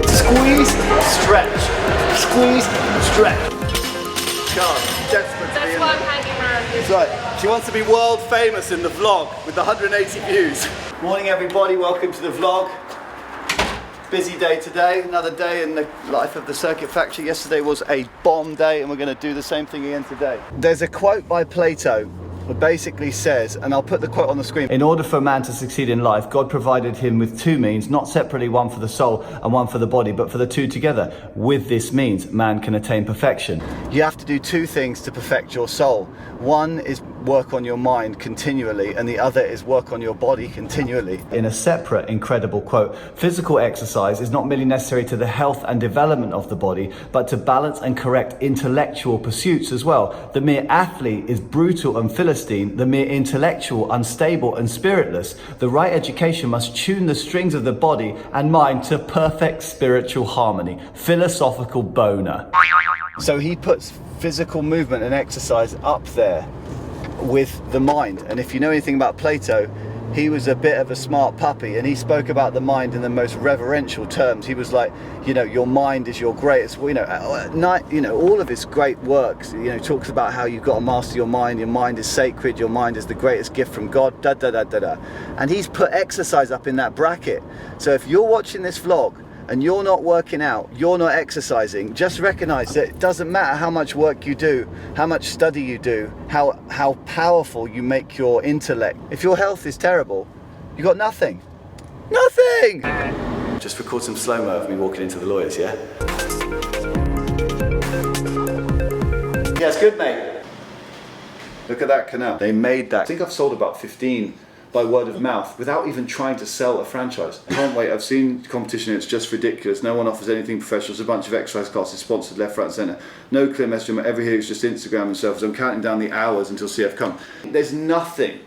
Squeeze, stretch. Squeeze, stretch. That's why I'm hanging around here. That's right. She wants to be world famous in the vlog with the 180 views. Morning everybody, welcome to the vlog. Busy day today, another day in the life of the Circuit Factory. Yesterday was a bomb day and we're going to do the same thing again today. There's a quote by Plato that basically says, and I'll put the quote on the screen: in order for a man to succeed in life, God provided him with two means, not separately, one for the soul and one for the body, but for the two together. With this means, man can attain perfection. You have to do two things to perfect your soul. One is work on your mind continually, and the other is work on your body continually. In a separate incredible quote, physical exercise is not merely necessary to the health and development of the body, but to balance and correct intellectual pursuits as well. The mere athlete is brutal and Philistine, the mere intellectual unstable and spiritless. The right education must tune the strings of the body and mind to perfect spiritual harmony. Philosophical boner. So he puts physical movement and exercise up there with the mind. And if you know anything about Plato, he was a bit of a smart puppy, and he spoke about the mind in the most reverential terms. He was like, you know, your mind is your greatest, all of his great works, talks about how you've got to master your mind is sacred, your mind is the greatest gift from God, and he's put exercise up in that bracket. So if you're watching this vlog and you're not working out, you're not exercising, just recognize that it doesn't matter how much work you do, how much study you do, how powerful you make your intellect. If your health is terrible, you got nothing. Nothing! Just record some slow-mo of me walking into the lawyers, yeah? Yeah, it's good, mate. Look at that canal. They made that. I think I've sold about 15 by word of mouth without even trying to sell a franchise. I can't wait. I've seen competition, it's just ridiculous. No one offers anything professional. It's a bunch of exercise classes sponsored left, right, centre. No clear message. Every here is just Instagram and selfies. I'm counting down the hours until CF come. There's nothing.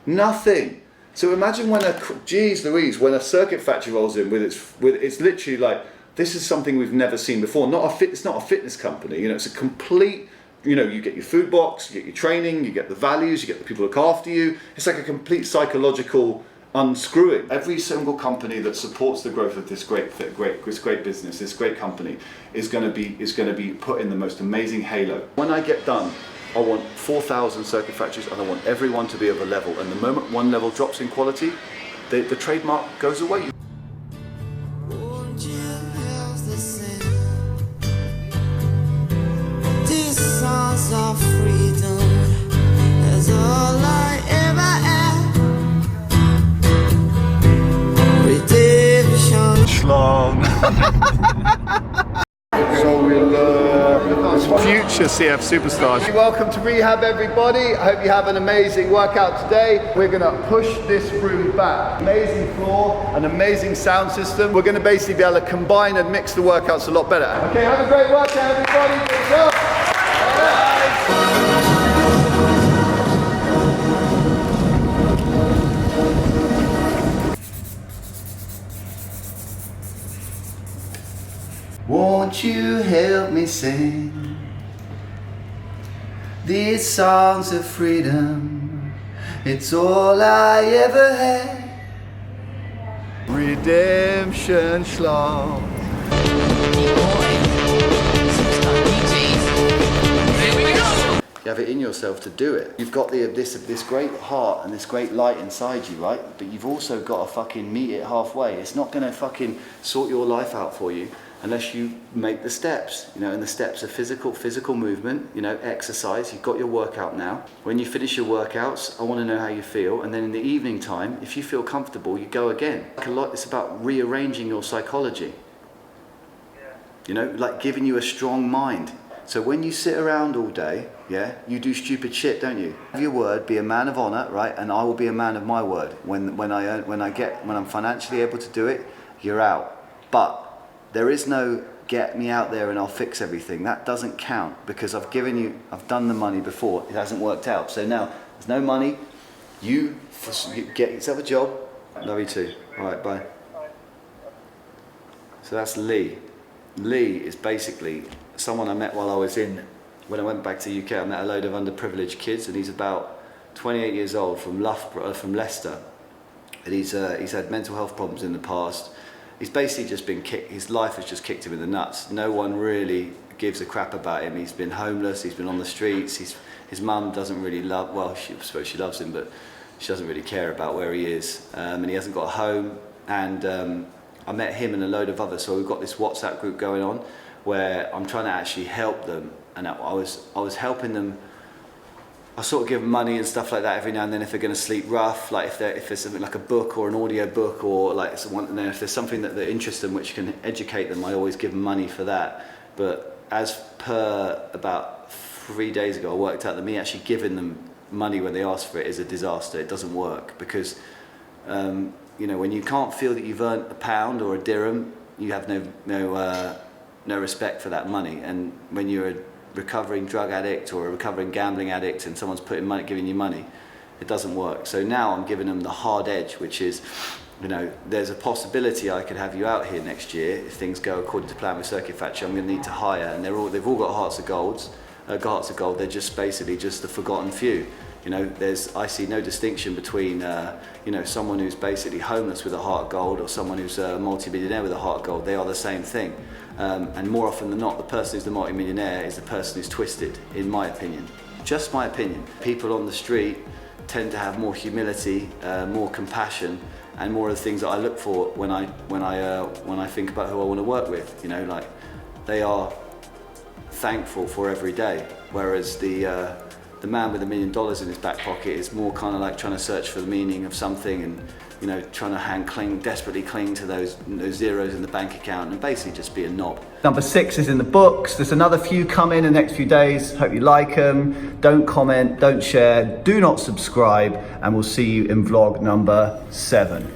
Nothing. So imagine when when a Circuit Factory rolls in with it's literally like, this is something we've never seen before. It's not a fitness company. It's a complete. You get your food box, you get your training, you get the values, you get the people who look after you. It's like a complete psychological unscrewing. Every single company that supports the growth of this great business, this great company, is going to be put in the most amazing halo. When I get done, I want 4,000 Circuit Factories, and I want everyone to be of a level. And the moment one level drops in quality, the trademark goes away. Of freedom is all I ever had. Redemption. Schlong. So we'll future CF superstars. Welcome to rehab, everybody. I hope you have an amazing workout today. We're going to push this room back. Amazing floor, an amazing sound system. We're going to basically be able to combine and mix the workouts a lot better. Okay, have a great workout, everybody. Good job. Won't you help me sing these songs of freedom? It's all I ever had. Redemption Schlong. You have it in yourself to do it. You've got this great heart and this great light inside you, right? But you've also got to fucking meet it halfway. It's not going to fucking sort your life out for you unless you make the steps, and the steps are physical movement, exercise. You've got your workout now. When you finish your workouts, I want to know how you feel, and then in the evening time, if you feel comfortable, you go again. It's about rearranging your psychology. Like giving you a strong mind. So when you sit around all day, you do stupid shit, don't you? Have your word, be a man of honor, right? And I will be a man of my word. When I'm financially able to do it, you're out. But there is no get me out there and I'll fix everything. That doesn't count because I've done the money before. It hasn't worked out. So now there's no money. You get yourself a job. Love you too. All right, bye. So that's Lee. Lee is basically someone I met while I was in when I went back to the UK, I met a load of underprivileged kids, and he's about 28 years old from Loughborough, from Leicester, and he's had mental health problems in the past. He's basically just been kicked. His life has just kicked him in the nuts. No one really gives a crap about him. He's been homeless. He's been on the streets. His mum doesn't really love. Well, I suppose she loves him, but she doesn't really care about where he is. And he hasn't got a home. And I met him and a load of others. So we've got this WhatsApp group going on where I'm trying to actually help them. And I was helping them. I sort of give them money and stuff like that every now and then if they're going to sleep rough, like if there's something like a book or an audio book, or like if there's something that they're interested in which can educate them, I always give them money for that. But as per about 3 days ago, I worked out that me actually giving them money when they ask for it is a disaster. It doesn't work because when you can't feel that you've earned a pound or a dirham, you have no respect for that money. And when you're a recovering drug addict or a recovering gambling addict and someone's giving you money, it doesn't work. So now I'm giving them the hard edge, which is, there's a possibility I could have you out here next year if things go according to plan with Circuit Factory. I'm going to need to hire, and they've all got hearts of gold. They're just basically just the forgotten few. I see no distinction between someone who's basically homeless with a heart of gold or someone who's a multi-millionaire with a heart of gold. They are the same thing. And more often than not, the person who's the multi-millionaire is the person who's twisted, in my opinion. Just my opinion. People on the street tend to have more humility, more compassion, and more of the things that I look for when I think about who I want to work with. They are thankful for every day, whereas the man with $1 million in his back pocket is more kind of like trying to search for the meaning of something and trying to desperately cling to those zeros in the bank account and basically just be a knob. Number 6 is in the books. There's another few coming in the next few days. Hope you like them. Don't comment, don't share, do not subscribe, and we'll see you in vlog number 7.